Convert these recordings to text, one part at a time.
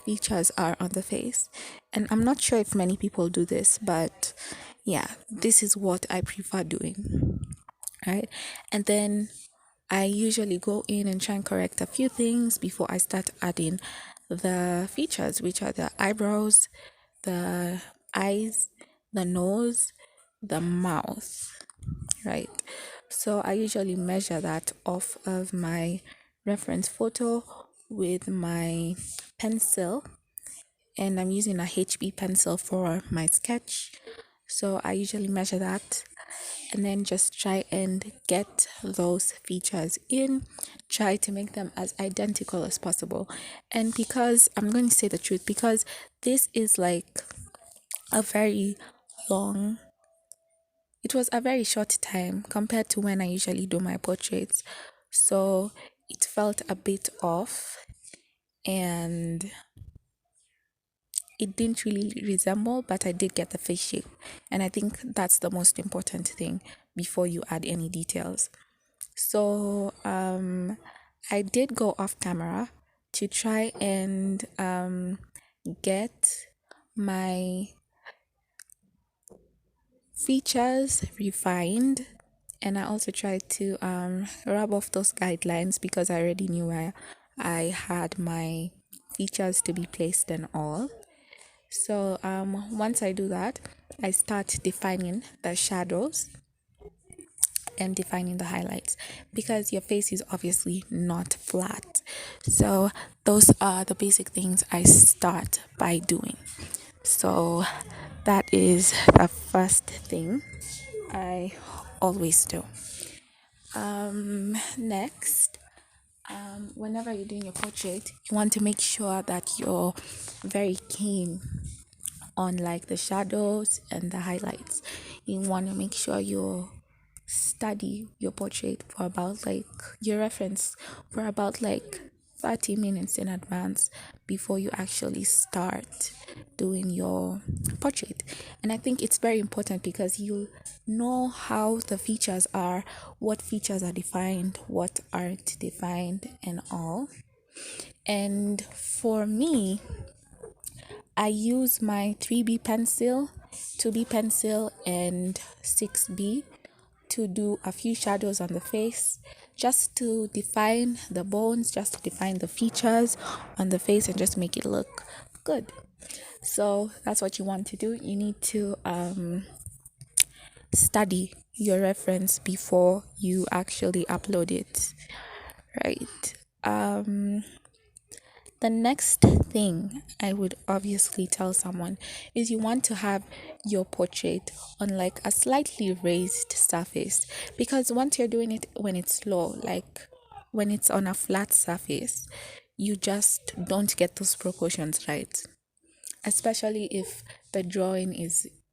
Features are on the face. And I'm not sure if many people do this, but yeah, this is what I prefer doing. Right. And then I usually go in and try and correct a few things before I start adding the features, which are the eyebrows, the eyes, the nose, the mouth. Right. So I usually measure that off of my reference photo with my pencil, and I'm using a HB pencil for my sketch. So I usually measure that and then just try and get those features in, try to make them as identical as possible. And because I'm going to say the truth, because this is like a very long, it was a very short time compared to when I usually do my portraits. So it felt a bit off and it didn't really resemble, but I did get the face shape. And I think that's the most important thing before you add any details. So I did go off camera to try and get my features refined, and I also tried to rub off those guidelines because I already knew where I had my features to be placed and all. So once I do that, I start defining the shadows and defining the highlights, because your face is obviously not flat. So those are the basic things I start by doing. So that is the first thing I always do. Next, whenever you're doing your portrait, you want to make sure that you're very keen on like the shadows and the highlights. You want to make sure you study your portrait for about like your reference for about like 30 minutes in advance before you actually start doing your portrait. And I think it's very important because you know how the features are, what features are defined, what aren't defined, and all. And for me, I use my 3B pencil, 2B pencil, and 6B to do a few shadows on the face. just to define the bones, just to define the features on the face and just make it look good. So that's what you want to do. You need to study your reference before you actually upload it, right? The next thing I would obviously tell someone is you want to have your portrait on like a slightly raised surface, because once you're doing it when it's low, like when it's on a flat surface, you just don't get those proportions right. Especially if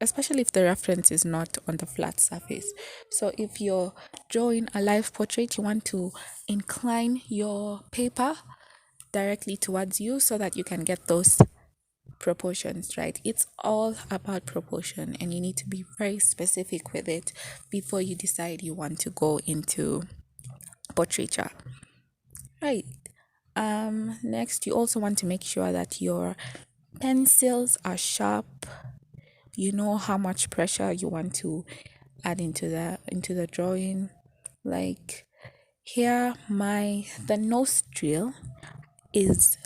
especially if the reference is not on the flat surface. So if you're drawing a live portrait, you want to incline your paper directly towards you so that you can get those proportions right. It's all about proportion, and you need to be very specific with it before you decide you want to go into portraiture, right? Next, you also want to make sure that your pencils are sharp. You know how much pressure you want to add into the drawing. Like here, the nose drill is,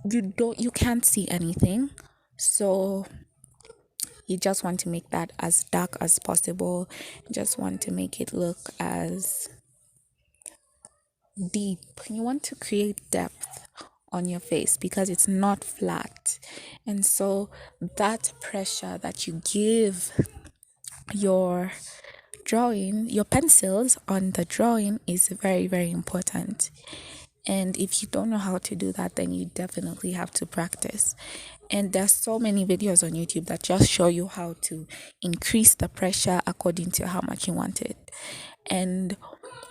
you can't see anything, so you just want to make that as dark as possible. You just want to make it look as deep. You want to create depth on your face because it's not flat, and so that pressure that you give your your pencils on the drawing is very, very important. And if you don't know how to do that, then you definitely have to practice. And there's so many videos on YouTube that just show you how to increase the pressure according to how much you want it. And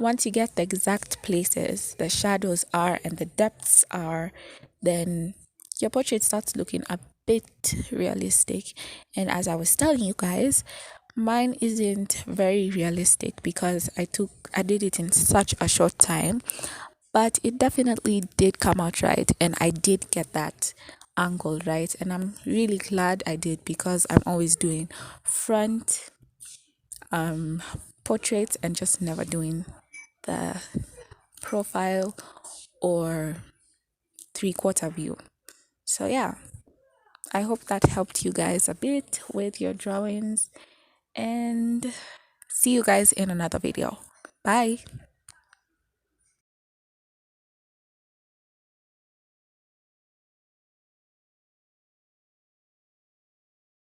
once you get the exact places the shadows are and the depths are, then your portrait starts looking a bit realistic. And as I was telling you guys, mine isn't very realistic because I did it in such a short time, but it definitely did come out right, and I did get that angle right, and I'm really glad I did because I'm always doing front portraits and just never doing the profile or 3/4 view. So yeah, I hope that helped you guys a bit with your drawings, and see you guys in another video. Bye.